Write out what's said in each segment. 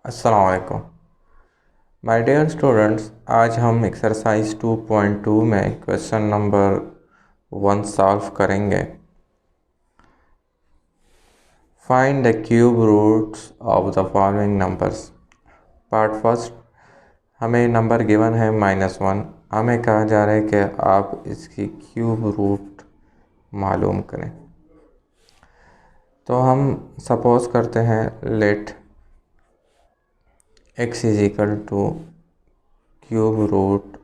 अस्सलाम वालेकुम my dear students. आज हम एक्सरसाइज 2.2 में क्वेश्चन नंबर 1 सॉल्व करेंगे। Find the cube roots of the following numbers. Part first, हमें नंबर गिवन है -1। हमें कहा जा रहा है कि आप इसकी क्यूब रूट मालूम करें। तो हम सपोज करते हैं let x is equal to cube root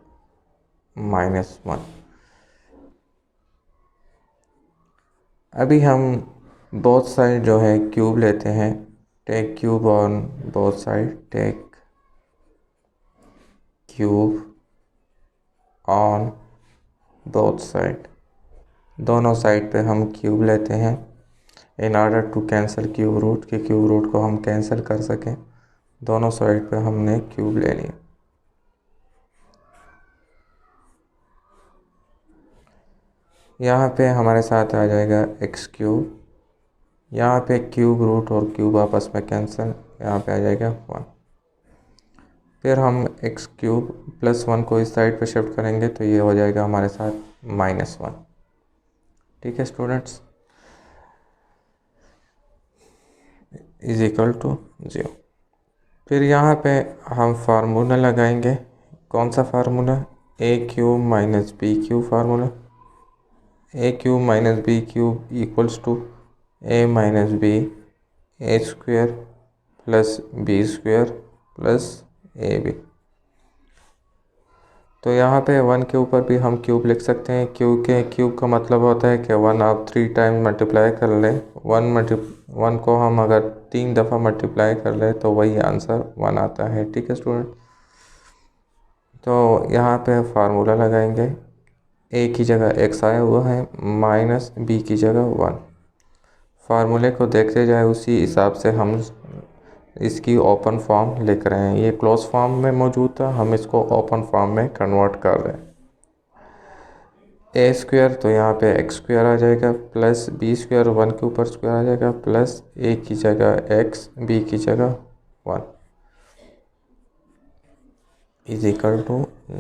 -1। अभी हम बोथ साइड जो है क्यूब लेते हैं। Take cube on both side, take cube on both side. दोनों साइड पे हम क्यूब लेते हैं in order to cancel cube root, के क्यूब रूट को हम कैंसिल कर सकें। दोनों साइड पे हमने क्यूब ले लिया। यहाँ पे हमारे साथ आ जाएगा एक्स क्यूब। यहाँ पे क्यूब रूट और क्यूब आपस में कैंसिल, यहाँ पे आ जाएगा 1। फिर हम एक्स क्यूब +1 को इस साइड पे शिफ्ट करेंगे तो ये हो जाएगा हमारे साथ -1। ठीक है स्टूडेंट्स, इज इक्वल टू 0। फिर यहाँ पे हम फार्मूला लगाएंगे। कौन सा formula? A cube minus B cube formula. A cube minus B cube equals to A minus B A square plus B square plus A B. तो यहाँ पे 1 के ऊपर भी हम क्यूब लिख सकते हैं, क्योंकि क्यूब का मतलब होता है कि 1 आप 3 टाइम मल्टीप्लाई कर लें। 1 को हम अगर 3 दफ़ा मल्टीप्लाई कर लें तो वही आंसर 1 आता है। ठीक है स्टूडेंट, तो यहाँ पे फार्मूला लगाएंगे। ए की जगह x आया हुआ है, माइनस बी की जगह 1। फार्मूले को देखते जाए उसी हिसाब से हम इसकी ओपन फॉर्म लिख रहे हैं। ये क्लोज फॉर्म में मौजूद था, हम इसको ओपन फॉर्म में कन्वर्ट कर रहे हैं। ए स्क्वेयर तो यहाँ पे एक्स स्क्वेयर आ जाएगा, प्लस बी स्क्वेयर 1 के ऊपर स्क्वेयर आ जाएगा, प्लस ए की जगह x, बी की जगह 1 इज इक्वल टू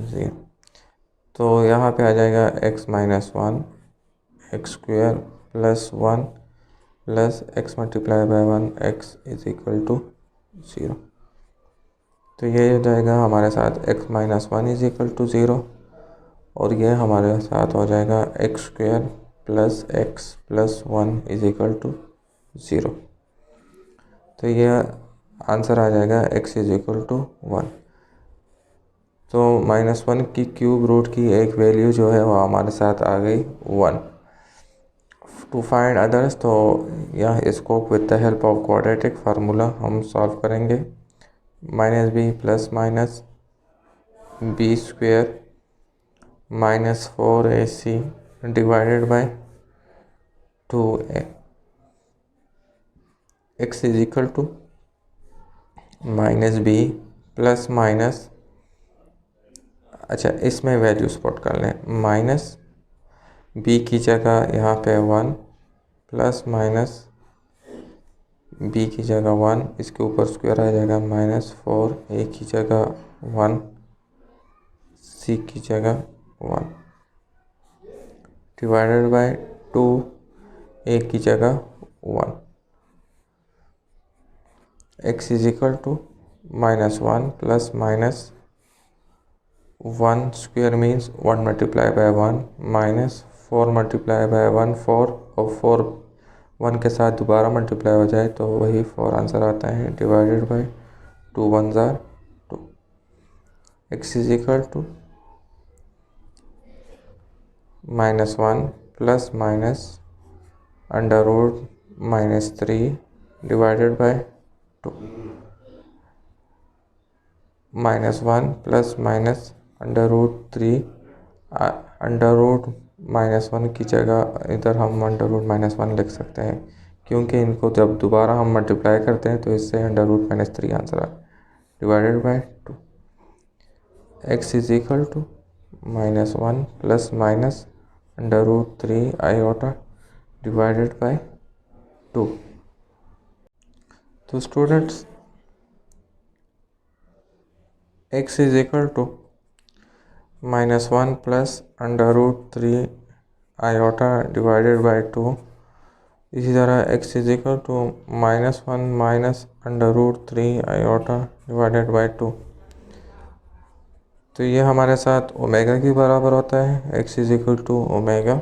0। तो यहाँ पे आ जाएगा x minus 1 x square plus 1 plus x multiply by 1 x is equal to 0। तो ये हो जाएगा हमारे साथ x minus 1 is equal to 0, और ये हमारे साथ हो जाएगा x square plus x plus 1 is equal to 0। तो ये आंसर आ जाएगा x इज इक्वल टू 1। तो -1 की क्यूब रूट की एक वैल्यू जो है वो हमारे साथ आ गई 1। टू फाइंड अदर्स, तो यह इसको with the help of quadratic formula हम सॉल्व करेंगे। Minus B plus minus B square -4ac divided by 2a। x is equal to minus B plus minus, अच्छा इसमें वैल्यू स्पॉट कर लें। माइनस बी की जगह यहाँ पे 1 प्लस माइनस बी की जगह 1, इसके ऊपर स्क्वायर आ जाएगा -4 ए की जगह 1 सी की जगह 1 डिवाइडेड बाय 2 ए की जगह 1। x is equal to -1 plus minus 1 square means 1 multiply by 1 minus 4 multiply by 1 4, और 4 1 के साथ दोबारा मल्टीप्लाई हो जाए तो वही 4 आंसर आता है, डिवाइडेड बाय 2 1 ज़ार 2। x is equal to -1 plus minus under root -3 divided by 2। -1 plus minus under root 3, under root -1 की जगह इधर हम अंडर रूट -1 लिख सकते हैं, क्योंकि इनको जब दोबारा हम मल्टीप्लाई करते हैं तो इससे अंडर रूट -3 आंसर आए, divided by 2। x is equal to -1 plus minus under root 3 iota divided by 2। तो students x is equal to -1 plus √3 iota divided by 2। इसी तरह x is equal to -1 minus √3 iota divided by 2। तो ये हमारे साथ omega के बराबर होता है, x is equal to omega.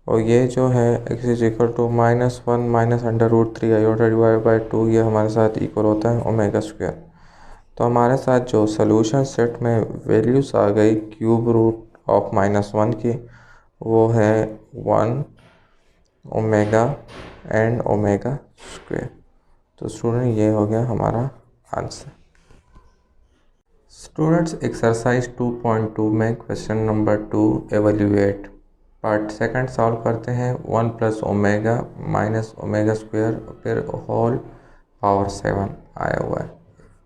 और ये जो है x is equal to -1 minus √3 iota divide by 2, ये हमारे साथ इक्वल होता है ओमेगा स्क्वायर। तो हमारे साथ जो सोल्यूशन सेट में वैल्यूज आ गई क्यूब रूट ऑफ -1 की, वो है 1 ओमेगा एंड ओमेगा स्क्वायर। तो स्टूडेंट ये हो गया हमारा आंसर। स्टूडेंट्स एक्सरसाइज 2.2 में question number 2 evaluate part second solve करते हैं। 1 plus omega minus omega square फिर होल पावर 7 आया हुआ है।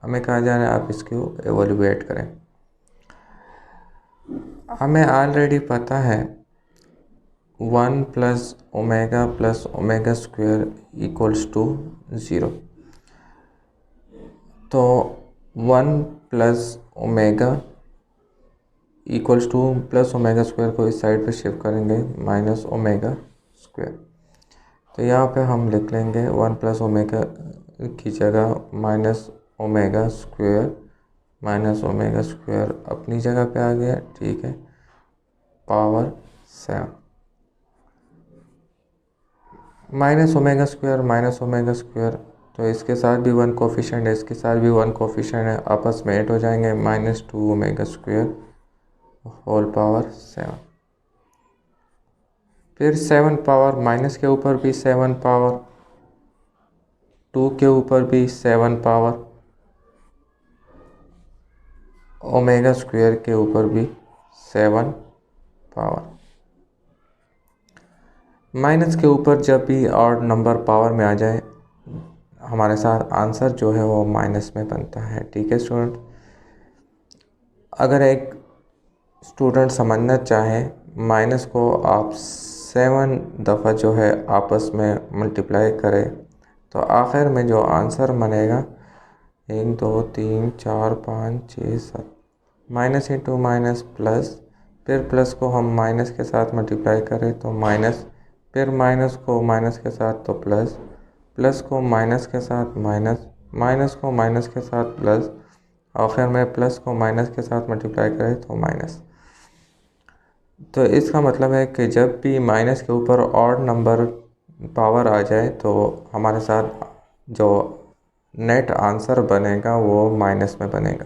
हमें कहा जा रहा है आप इसको एवेल्यूएट करें। हमें ऑलरेडी पता है 1 plus omega square equals to 0। तो 1 plus omega equals to plus omega square को इस साइड पे शिफ्ट करेंगे माइनस ओमेगा स्क्वायर। तो यहाँ पे हम लिख लेंगे 1 प्लस ओमेगा की जगह माइनस ओमेगा स्क्वायर अपनी जगह पे आ गया, ठीक है, पावर 7 माइनस ओमेगा स्क्वायर। तो इसके साथ भी 1 कोफिशिएंट है, इसके साथ भी 1 कोफिशिएंट है, आपस में ऐड हो जाएंगे -2 ओमेगा स्क्वायर होल पावर 7। फिर 7 पावर माइनस के ऊपर भी 7 पावर, 2 के ऊपर भी 7 पावर, ओमेगा स्क्वायर के ऊपर भी 7 पावर। माइनस के ऊपर जब भी ऑड नंबर पावर में आ जाए हमारे साथ आंसर जो है वो माइनस में बनता है, ठीक है स्टूडेंट। अगर एक स्टूडेंट समझना चाहे माइनस को आप 7 दफ़ा जो है आपस में मल्टीप्लाई करें तो आखिर में जो आंसर बनेगा 1 2 3 4 5 6 7 माइनस इंटू माइनस प्लस, फिर प्लस को हम माइनस के साथ मल्टीप्लाई करें तो माइनस, फिर माइनस को माइनस के साथ तो प्लस, प्लस को माइनस के साथ माइनस, माइनस को माइनस के साथ प्लस, आखिर में प्लस को माइनस के साथ मल्टीप्लाई करें तो माइनस। तो इसका मतलब है कि जब भी माइनस के ऊपर ऑड नंबर पावर आ जाए तो हमारे साथ जो नेट आंसर बनेगा वो माइनस में बनेगा।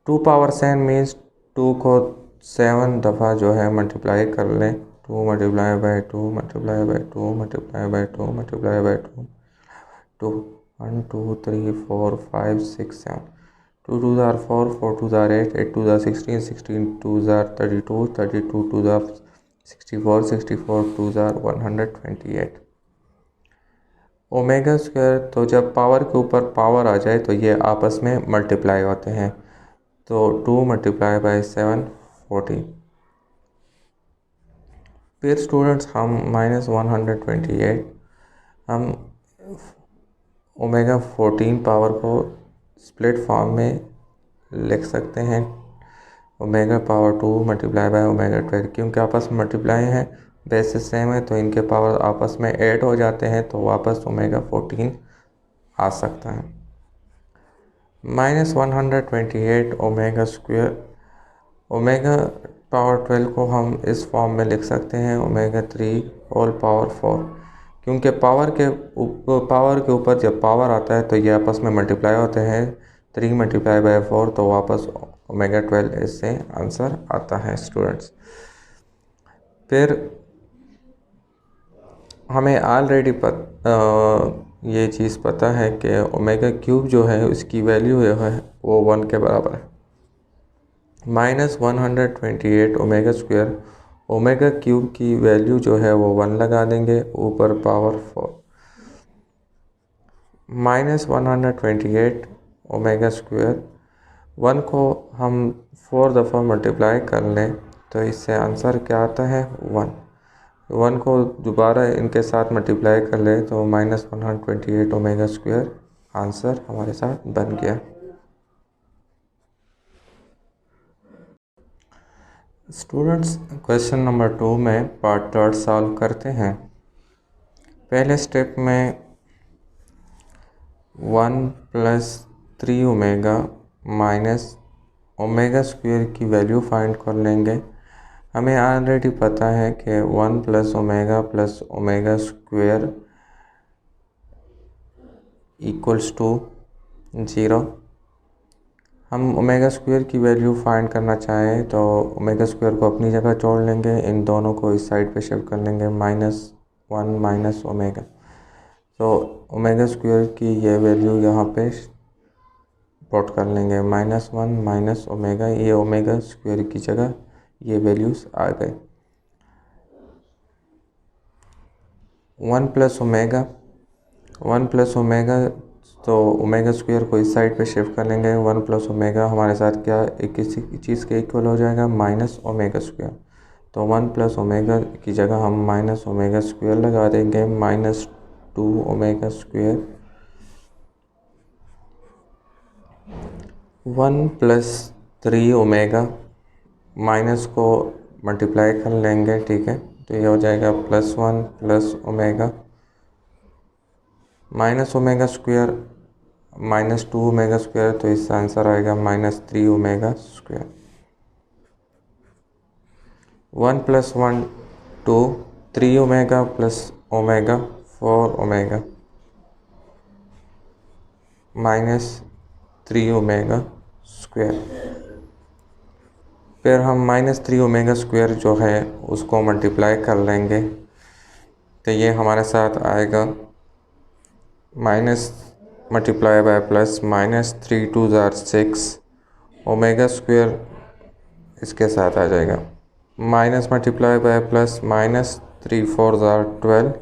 2 पावर 7 मीन्स 2 को 7 दफ़ा जो है मल्टीप्लाई कर लें, 2 multiply by 2 multiply by 2 multiply by 2 multiply by 2 2 1 2 3 4 5 6 7 2 2 are 4 4 2 are 8 8 2 are 16 16 2 are 32 32 2 are 64 64 2 are 128 omega square. तो जब पावर के ऊपर पावर आ जाए तो ये आपस में मल्टीप्लाई होते हैं। तो 2 मल्टीप्लाई बाई 7 40। फिर स्टूडेंट्स हम -128 हम ओमेगा 14 पावर को स्प्लिट फॉर्म में लिख सकते हैं omega power 2 multiply by omega 12, क्योंकि आपस में मल्टीप्लाई हैं, बेसिस सेम है तो इनके पावर आपस में ऐड हो जाते हैं तो वापस ओमेगा 14 आ सकता है। -128 ओमेगा स्क्वायर, ओमेगा पावर 12 को हम इस फॉर्म में लिख सकते हैं ओमेगा 3 होल पावर 4, क्योंकि पावर के ऊपर जब पावर आता है तो ये आपस में मल्टीप्लाई होते हैं। 3 मल्टीप्लाई बाई 4 तो वापस ओमेगा 12 इससे आंसर आता है स्टूडेंट्स। फिर हमें ऑलरेडी ये चीज़ पता है कि ओमेगा क्यूब जो है उसकी वैल्यू है वो 1 के बराबर है। -128 ओमेगा स्क्वायर, ओमेगा क्यूब की वैल्यू जो है वो 1 लगा देंगे, ऊपर पावर 4 -128 ओमेगा स्क्वायर, 1 को हम 4 दफ़ा मल्टीप्लाई कर लें तो इससे आंसर क्या आता है 1 को दोबारा इनके साथ मल्टीप्लाई कर ले तो -128 ओमेगा स्क्वायर आंसर हमारे साथ बन गया। स्टूडेंट्स, क्वेश्चन नंबर 2 में पार्ट थर्ड सॉल्व करते हैं। पहले स्टेप में 1 plus 3 omega minus omega square की वैल्यू फाइंड कर लेंगे। हमें ऑलरेडी पता है कि 1 plus omega square equals to 0। हम ओमेगा स्क्वायर की वैल्यू फाइंड करना चाहें तो ओमेगा स्क्वायर को अपनी जगह छोड़ लेंगे, इन दोनों को इस साइड पे शिफ्ट कर लेंगे, -1 माइनस ओमेगा। तो ओमेगा स्क्वायर की ये वैल्यू यहाँ पे पुट कर लेंगे, -1 माइनस ओमेगा। ये ओमेगा स्क्वायर की जगह ये वैल्यूज़ आ गए। 1 प्लस ओमेगा, तो ओमेगा स्क्वायर को इस साइड पे शिफ्ट कर लेंगे। 1 प्लस ओमेगा हमारे साथ क्या एक किसी चीज़ के इक्वल हो जाएगा, माइनस ओमेगा स्क्वायर। तो 1 प्लस ओमेगा की जगह हम माइनस ओमेगा स्क्वायर लगा देंगे, -2 omega square. 1 plus 3 omega, minus को मल्टीप्लाई कर लेंगे, ठीक है। तो ये हो जाएगा +1 plus omega minus omega square -2 omega square, तो इसका आंसर आएगा -3 omega square. 1 plus 1 2, 3 omega plus omega 4 omega -3 omega square. फिर हम -3 ओमेगा स्क्वायर जो है उसको मल्टीप्लाई कर लेंगे, तो ये हमारे साथ आएगा माइनस मल्टीप्लाई बाय प्लस, -3 2 ज़ार 6 ओमेगा स्क्वायर इसके साथ आ जाएगा, माइनस मल्टीप्लाई बाय प्लस, -3 4 ज़ार 12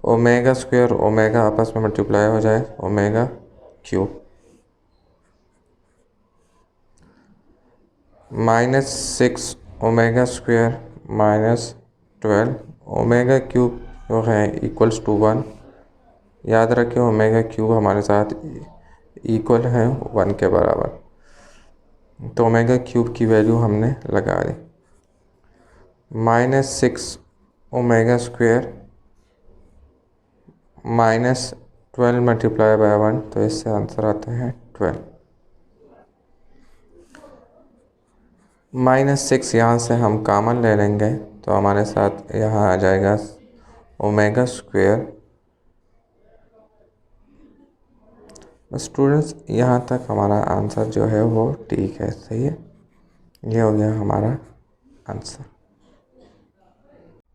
ओमेगा स्क्वायर ओमेगा आपस में मल्टीप्लाई हो जाए, omega cube, -6 omega square -12 omega cube जो है इक्वल्स टू 1। याद रखें ओमेगा क्यूब हमारे साथ इक्वल है 1 के बराबर, तो ओमेगा क्यूब की वैल्यू हमने लगा दी। -6 ओमेगा स्क्वायर -12 मल्टीप्लाई बाय 1, तो इससे आंसर आता है 12। -6 यहाँ से हम कॉमन ले लेंगे, तो हमारे साथ यहाँ आ जाएगा ओमेगा स्क्वायर। स्टूडेंट्स, यहाँ तक हमारा आंसर जो है वो ठीक है, सही है। ये हो गया हमारा answer.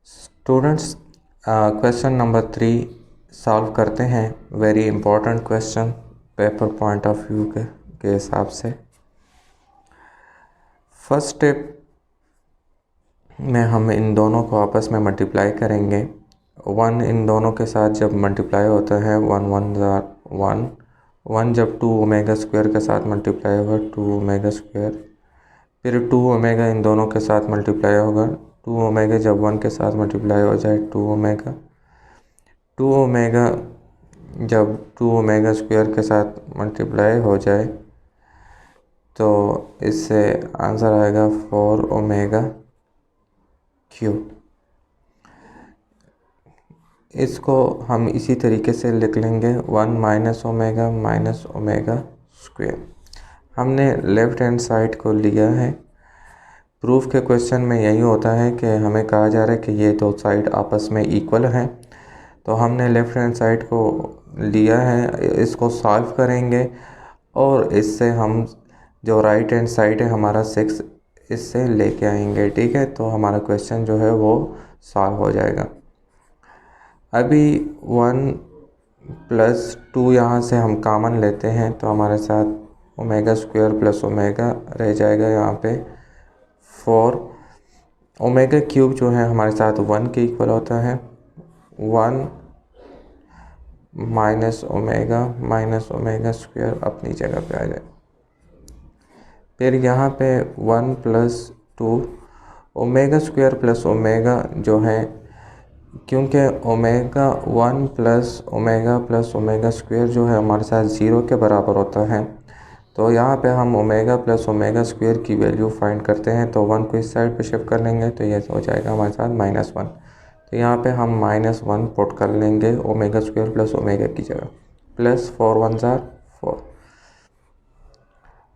Students, question number 3 solve करते हैं। Very important question paper point of view के हिसाब से। फर्स्ट स्टेप में हम इन दोनों को आपस में मल्टीप्लाई करेंगे। 1 इन दोनों के साथ जब मल्टीप्लाई होता है 1 1 ज़ार 1, 1 जब 2 ओमेगा स्क्वायर के साथ मल्टीप्लाई होगा 2 ओमेगा स्क्वायर, फिर 2 ओमेगा इन दोनों के साथ मल्टीप्लाई होगा, 2 ओमेगा जब 1 के साथ मल्टीप्लाई हो जाए 2 ओमेगा, 2 ओमेगा जब 2 ओमेगा स्क्वायर के साथ मल्टीप्लाई हो जाए तो इससे आंसर आएगा 4 ओमेगा क्यूब। इसको हम इसी तरीके से लिख लेंगे 1 माइनस ओमेगा स्क्वायर। हमने लेफ़्ट हैंड साइड को लिया है। प्रूफ के क्वेश्चन में यही होता है कि हमें कहा जा रहा है कि ये दो साइड आपस में इक्वल हैं, तो हमने लेफ़्ट हैंड साइड को लिया है। इसको सॉल्व करेंगे और इससे हम जो राइट हैंड साइड है हमारा 6 इससे लेके आएंगे, ठीक है। तो हमारा क्वेश्चन जो है वो सॉल्व हो जाएगा। अभी 1 प्लस 2 यहाँ से हम कॉमन लेते हैं, तो हमारे साथ ओमेगा स्क्वायर प्लस ओमेगा रह जाएगा यहाँ पे 4। ओमेगा क्यूब जो है हमारे साथ 1 के इक्वल होता है, 1 माइनस ओमेगा स्क्वायर अपनी जगह पे आ जाए। फिर यहाँ पे 1 plus 2 omega square plus omega जो है, क्योंकि ओमेगा 1 प्लस ओमेगा स्क्वायर जो है हमारे साथ 0 के बराबर होता है, तो यहाँ पे हम ओमेगा प्लस ओमेगा स्क्वायर की वैल्यू फाइंड करते हैं, तो 1 को इस साइड पे शिफ्ट कर लेंगे तो ये हो जाएगा हमारे साथ -1। तो यहाँ पे हम -1 पुट कर लेंगे ओमेगा स्क्वायर प्लस ओमेगा की जगह, प्लस 4 1 ज़ार 4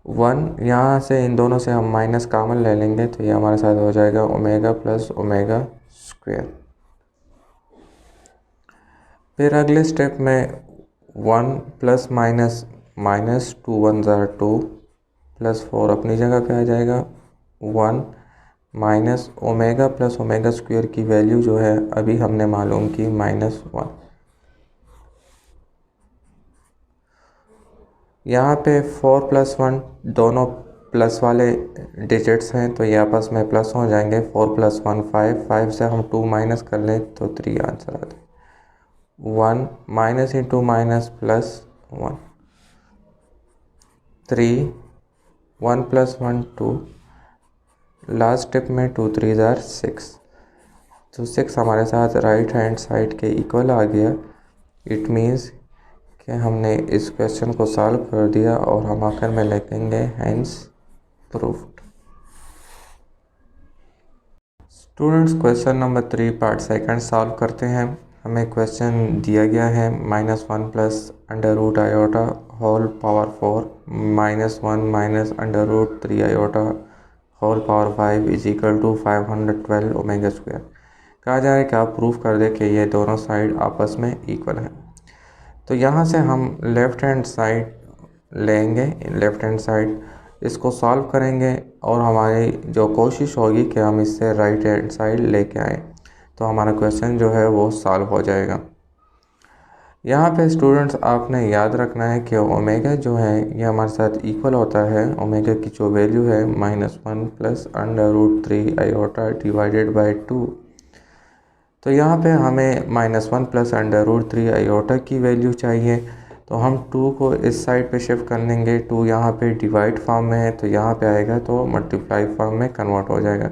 1, यहाँ से इन दोनों से हम माइनस कॉमन ले लेंगे तो ये हमारे साथ हो जाएगा ओमेगा प्लस ओमेगा स्क्वायर। फिर अगले स्टेप में 1 प्लस माइनस -2 1 ज़ार 2 प्लस 4 अपनी जगह पे आ जाएगा 1 minus omega plus omega square की वैल्यू जो है अभी हमने मालूम की -1। यहाँ पे 4 प्लस 1 दोनों प्लस वाले डिजिट्स हैं तो ये आपस में प्लस हो जाएंगे। 4 प्लस 1 5, 5 से हम 2 माइनस कर लें तो 3 आंसर आता है। 1 minus into minus plus 1 3 1 plus 1 2, last step में 2 3 ज़ार 6। तो 6 हमारे साथ राइट हैंड साइड के इक्वल आ गया। इट मीन्स कि हमने इस क्वेश्चन को सॉल्व कर दिया और हम आखिर में लिखेंगे hence proved. Students question number 3 part second solve करते हैं। हमें क्वेश्चन दिया गया है -1 plus under root iota whole power 4 -1 minus under root 3 iota whole power 5 is equal to 512 omega square. कहा जा रहा है कि आप प्रूफ कर दे कि ये दोनों साइड आपस में इक्वल हैं। तो यहाँ से हम लेफ़्ट हैंड साइड लेंगे, लेफ़्ट हैंड साइड इसको सॉल्व करेंगे और हमारी जो कोशिश होगी कि हम इससे राइट हैंड साइड लेके आएँ तो हमारा क्वेश्चन जो है वो सॉल्व हो जाएगा। यहाँ पे स्टूडेंट्स आपने याद रखना है कि ओमेगा जो है ये हमारे साथ इक्वल होता है। ओमेगा की जो वैल्यू है -1 plus under root 3 iota divided by 2। तो यहाँ पे हमें -1 प्लस अंडर रूट 3 आयोटा की वैल्यू चाहिए तो हम 2 को इस साइड पे शिफ्ट कर लेंगे। 2 यहाँ पे डिवाइड फॉर्म में है तो यहाँ पे आएगा तो मल्टीप्लाई फॉर्म में कन्वर्ट हो जाएगा।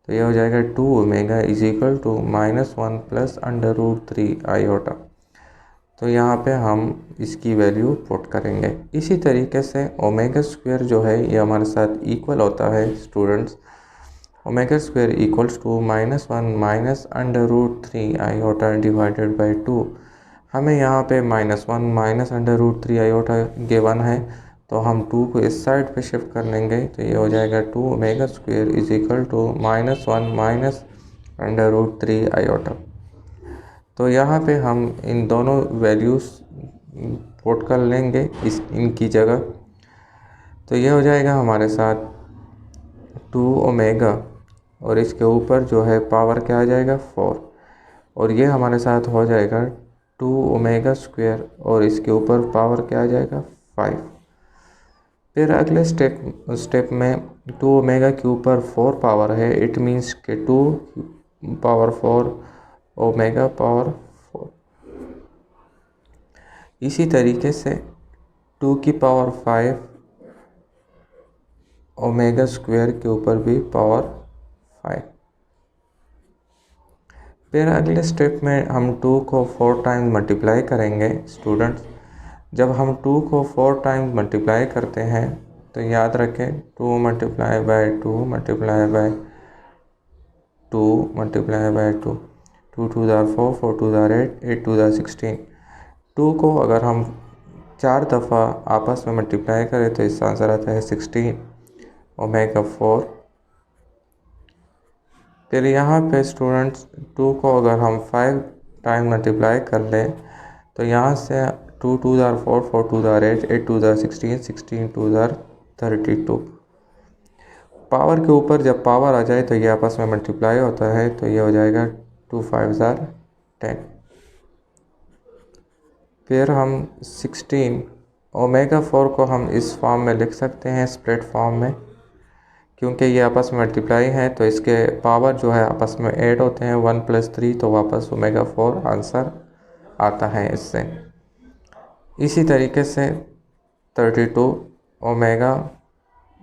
तो ये हो जाएगा 2 omega is equal to -1 plus under root 3 iota. तो यहाँ पे हम इसकी वैल्यू पुट करेंगे। इसी तरीके से ओमेगा स्क्वायर जो है ये हमारे साथ इक्वल होता है students. Omega square equals to -1 minus under root 3 iota divided by 2। हमें यहाँ पे -1 minus under root 3 iota given है तो हम 2 को इस साइड पे शिफ्ट कर लेंगे तो ये हो जाएगा 2 omega square is equal to -1 minus under root 3 iota. तो यहाँ पे हम इन दोनों वैल्यूज़ पुट कर लेंगे इनकी जगह। तो ये हो जाएगा हमारे साथ 2 ओमेगा और इसके ऊपर जो है पावर क्या आ जाएगा 4 और ये हमारे साथ हो जाएगा 2 ओमेगा स्क्वायर और इसके ऊपर पावर क्या आ जाएगा 5। फिर अगले स्टेप में 2 ओमेगा के ऊपर 4 पावर है। इट मीन्स के 2 पावर 4 ओमेगा पावर 4। इसी तरीके से 2 की पावर 5 ओमेगा स्क्वायर के ऊपर भी पावर 5। फिर अगले स्टेप में हम 2 को 4 टाइम्स मल्टीप्लाई करेंगे स्टूडेंट्स। जब हम 2 को 4 टाइम्स मल्टीप्लाई करते हैं तो याद रखें 2 multiply by 2 multiply by 2 multiply by 2, 2 2 ज़ार 4, 4 2 ज़ार 8, 8 2 ज़ार 16। 2 को अगर हम 4 दफ़ा आपस में मल्टीप्लाई करें तो इसका आंसर आता है 16 ओमेगा 4। फिर यहाँ पे स्टूडेंट्स 2 को अगर हम 5 टाइम मल्टीप्लाई कर लें तो यहाँ से 2 2 ज़ार 4, 4 2 ज़ार 8, 8 2 ज़ार 16, 16 2 ज़ार 32। पावर के ऊपर जब पावर आ जाए तो ये आपस में मल्टीप्लाई होता है तो ये हो जाएगा 2 5 ज़ार 10। फिर हम 16 ओमेगा 4 को हम इस फॉर्म में लिख सकते हैं स्प्लिट फॉर्म में, क्योंकि ये आपस में मल्टीप्लाई है तो इसके पावर जो है आपस में ऐड होते हैं 1 + 3 तो वापस ओमेगा 4 आंसर आता है इससे। इसी तरीके से 32 ओमेगा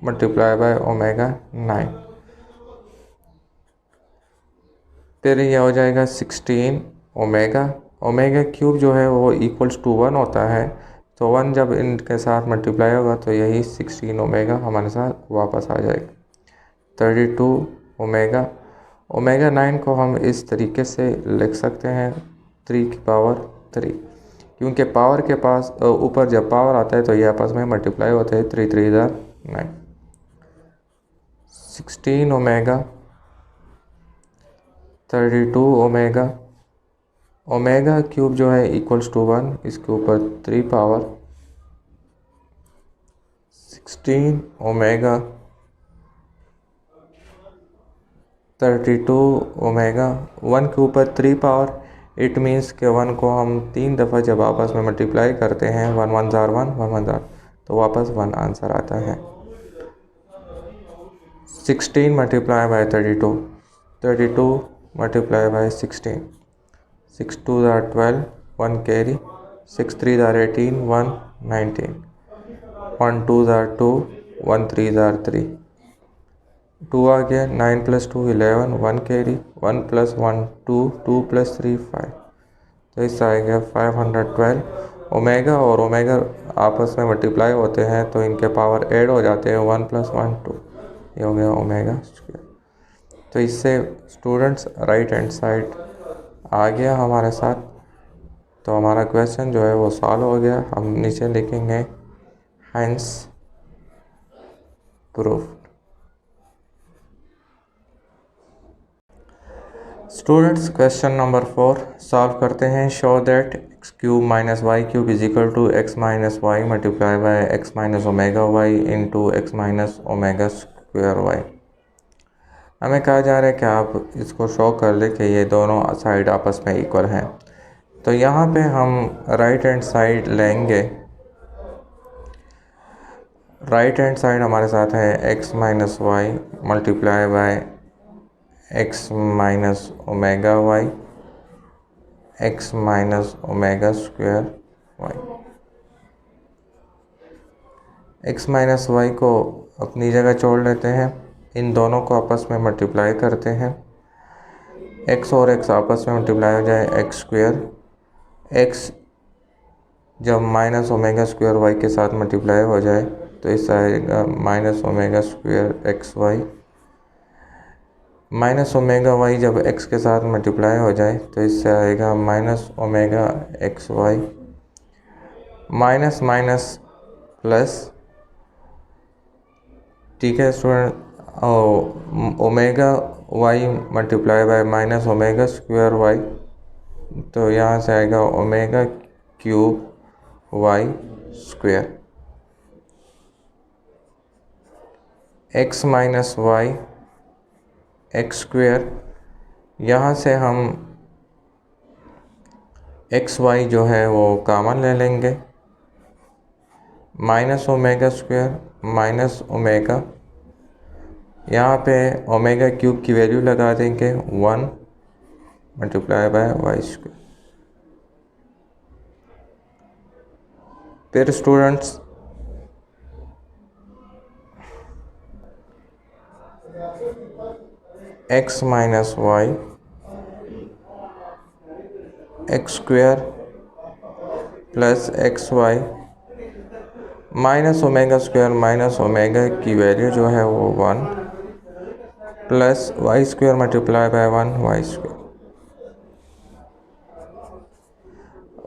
मल्टीप्लाई बाय ओमेगा 9। फिर ये हो जाएगा 16 ओमेगा। ओमेगा क्यूब जो है वो इक्वल्स टू 1 होता है तो 1 जब इनके साथ मल्टीप्लाई होगा तो यही 16 ओमेगा हमारे साथ वापस आ जाएगा। 32 ओमेगा। ओमेगा 9 को हम इस तरीके से लिख सकते हैं 3 की पावर 3, क्योंकि पावर के पास ऊपर जब पावर आता है तो ये आपस में मल्टीप्लाई होते हैं। 3 3 9, 16 ओमेगा, 32 ओमेगा। ओमेगा क्यूब जो है इक्वल्स टू 1, इसके ऊपर 3 पावर 16 ओमेगा, 32 ओमेगा। 1 के ऊपर 3 पावर, इट मीन्स के 1 को हम 3 दफ़ा जब आपस में मल्टीप्लाई करते हैं 1 1 जार 1 1 1 जार, तो वापस 1 आंसर आता है। 16 multiply by 32, 32 multiply by 16, 6 2 jar 12, 1 carry, 6 3 jar 18, 1 19, 1 2 jar 2, 1 3 jar 3, 2 आ गया, 9 + 2 11, 1 कैरी, 1 + 1 2, 2 + 3 5, तो इससे आएगा 512। ओमेगा और ओमेगा आपस में मल्टीप्लाई होते हैं तो इनके पावर ऐड हो जाते हैं, 1 + 1 2, ये हो गया ओमेगा स्क्वायर। तो इससे स्टूडेंट्स राइट हैंड साइड आ गया हमारे साथ। तो हमारा क्वेश्चन जो है वो सॉल्व हो गया। हम नीचे लिखेंगे hence proofed. Students question number 4 solve करते हैं। Show that x³ - y³ = x - y multiply by x - omega y into x - omega square y। हमें कहा जा रहा है कि आप इसको शो कर ले कि ये दोनों साइड आपस में इक्वल हैं। तो यहाँ पे हम राइट हैंड साइड लेंगे। राइट हैंड साइड हमारे साथ है x - y multiply by x - omega y, x - omega square y। x - y को अपनी जगह छोड़ लेते हैं, इन दोनों को आपस में मल्टीप्लाई करते हैं। x और x आपस में मल्टीप्लाई हो जाए x स्क्वायर। x जब माइनस ओमेगा स्क्वायर y के साथ मल्टीप्लाई हो जाए तो इससे आएगा minus omega square x y. Minus omega y जब x के साथ मल्टीप्लाई हो जाए तो इससे आएगा minus omega x y. Minus minus plus, ठीक है student, omega y multiply by minus omega square y, तो यहाँ से आएगा omega cube y square. X minus Y x square, यहाँ से हम एक्स वाई जो है वो कॉमन ले लेंगे। Minus omega square minus omega, यहाँ पे ओमेगा क्यूब की वैल्यू लगा देंगे 1 मल्टीप्लाई बाय वाई स्क्वायर। फिर students x minus Y x square plus x y minus omega square minus omega की वैल्यू जो है वो 1 plus Y square multiply by 1 y square.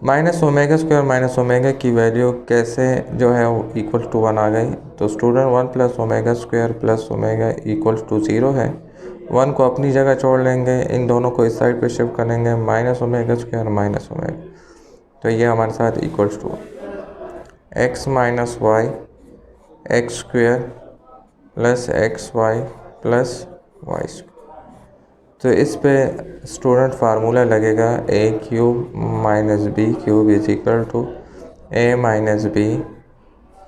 Minus omega square minus omega की value कैसे जो है वो इक्वल टू 1 आ गई। तो student 1 plus omega square plus omega equal to 0 है। 1 को अपनी जगह छोड़ लेंगे, इन दोनों को इस साइड पे शिफ्ट करेंगे, minus omega square minus omega, तो ये हमारे साथ equals to X minus Y x square plus x Y plus Y square. तो इस पे स्टूडेंट फार्मूला लगेगा A cube minus B cube is equal to A minus B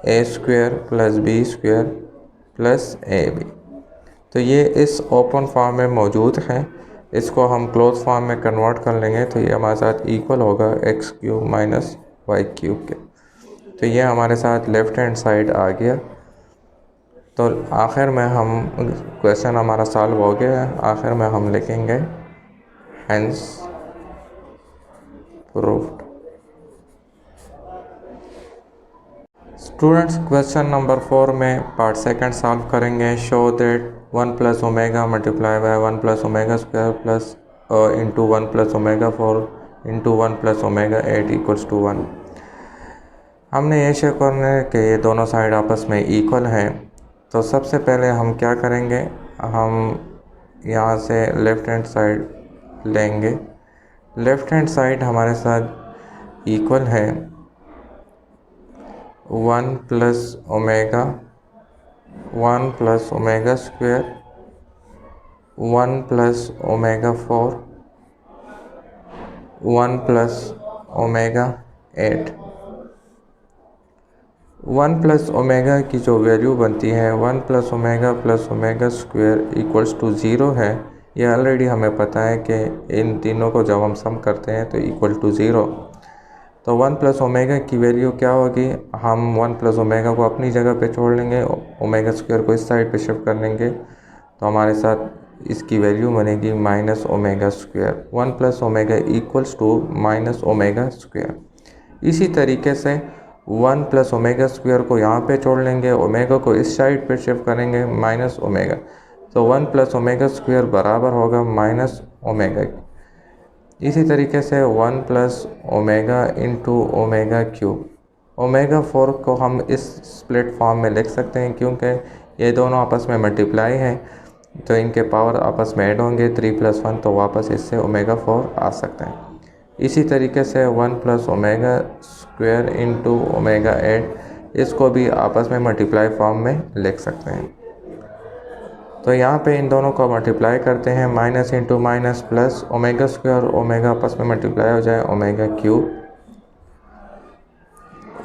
A square plus B square plus A B. तो ये इस open form में मौजूद है, इसको हम क्लोज फॉर्म में कन्वर्ट कर लेंगे तो ये हमारे साथ इक्वल होगा x cube minus y cube के। तो ये हमारे साथ लेफ़्ट हैंड साइड आ गया। तो आखिर में हम क्वेश्चन हमारा सॉल्व हो गया है, आखिर में हम लिखेंगे hence proved. Students question number 4 में पार्ट सेकंड सॉल्व करेंगे। Show that 1 plus omega multiply by 1 plus omega square plus into 1 plus omega 4 into 1 plus omega 8 equals to 1। हमने ये शो करना है कि ये दोनों साइड आपस में इक्वल हैं। तो सबसे पहले हम क्या करेंगे, हम यहाँ से लेफ़्ट हैंड साइड लेंगे। लेफ़्ट हैंड साइड हमारे साथ इक्वल है 1 plus omega square 1 plus omega 4 1 plus omega 8। 1 plus omega की जो वैल्यू बनती है 1 plus omega square equals to 0 है। ये ऑलरेडी हमें पता है कि इन तीनों को जब हम सम करते हैं तो इक्वल टू 0। तो 1 प्लस ओमेगा की वैल्यू क्या होगी, हम 1 प्लस ओमेगा को अपनी जगह पे छोड़ लेंगे, ओमेगा स्क्वायर को इस साइड पे शिफ्ट कर लेंगे, तो हमारे साथ इसकी वैल्यू बनेगी minus omega square. 1 plus omega equals to minus omega square. इसी तरीके से 1 प्लस ओमेगा स्क्वायर को यहाँ पे छोड़ लेंगे, ओमेगा को इस साइड पे शिफ्ट करेंगे माइनस ओमेगा, तो 1 प्लस ओमेगा स्क्वायर बराबर होगा माइनस ओमेगा। इसी तरीके से 1 plus omega into omega cube. Omega 4 को हम इस स्प्लिट फॉर्म में लिख सकते हैं क्योंकि ये दोनों आपस में मल्टीप्लाई हैं, तो इनके पावर आपस में ऐड होंगे 3 प्लस 1, तो वापस इससे ओमेगा 4 आ सकते हैं। इसी तरीके से 1 plus omega square into omega 8, इसको भी आपस में मल्टीप्लाई फॉर्म में लिख सकते हैं। तो यहाँ पे इन दोनों को मल्टीप्लाई करते हैं, minus into minus plus, omega square और ओमेगा आपस में मल्टीप्लाई हो जाए omega cube.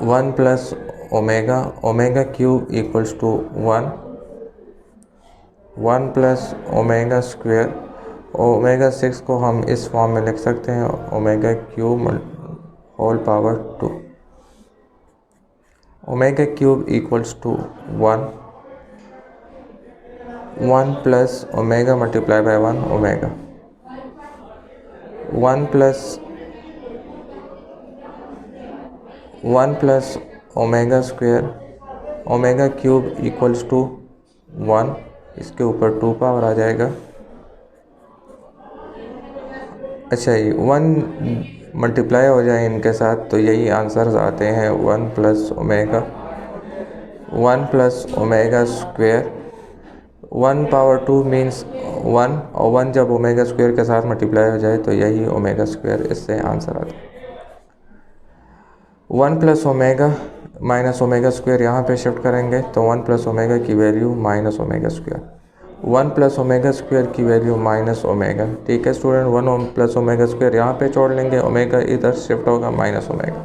1 plus omega cube equals to 1। 1 plus omega square, omega 6 को हम इस फॉर्म में लिख सकते हैं omega cube whole power 2। Omega cube equals to 1। 1 plus omega multiply by 1 omega. 1 plus omega square, omega cube equals to 1, इसके ऊपर 2 power आ जाएगा। अच्छा, ये 1 मल्टीप्लाई हो जाए इनके साथ तो यही आंसर्स आते हैं। 1 plus omega square, 1 power 2 means 1, और 1 जब ओमेगा स्क्वायर के साथ मल्टीप्लाई हो जाए तो यही ओमेगा स्क्वायर, इससे आंसर आता है। 1 plus omega minus omega square यहाँ पे शिफ्ट करेंगे तो 1 प्लस ओमेगा की value minus omega square, 1 plus omega square की वैल्यू माइनस ओमेगा। ठीक है स्टूडेंट, 1 प्लस ओमेगा स्क्वायर यहाँ पे छोड़ लेंगे, ओमेगा इधर शिफ्ट होगा माइनस ओमेगा,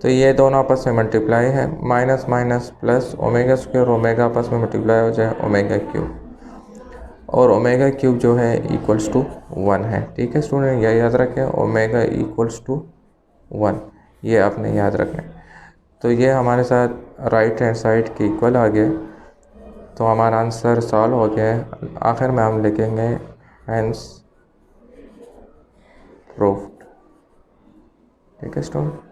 तो ये दोनों आपस में मल्टीप्लाई है, minus minus plus, omega square omega आपस में मल्टीप्लाई हो जाए ओमेगा क्यूब, और ओमेगा क्यूब जो है इक्वल्स टू 1 है। ठीक है स्टूडेंट, यह याद रखें, ओमेगा इक्वल्स टू 1, ये आपने याद रखना है। तो ये हमारे साथ राइट हैंड साइड के इक्वल आ गए, तो हमारा आंसर सॉल्व हो गया है। आखिर में हम लिखेंगे हेंस प्रूव्ड। ठीक है स्टूडेंट।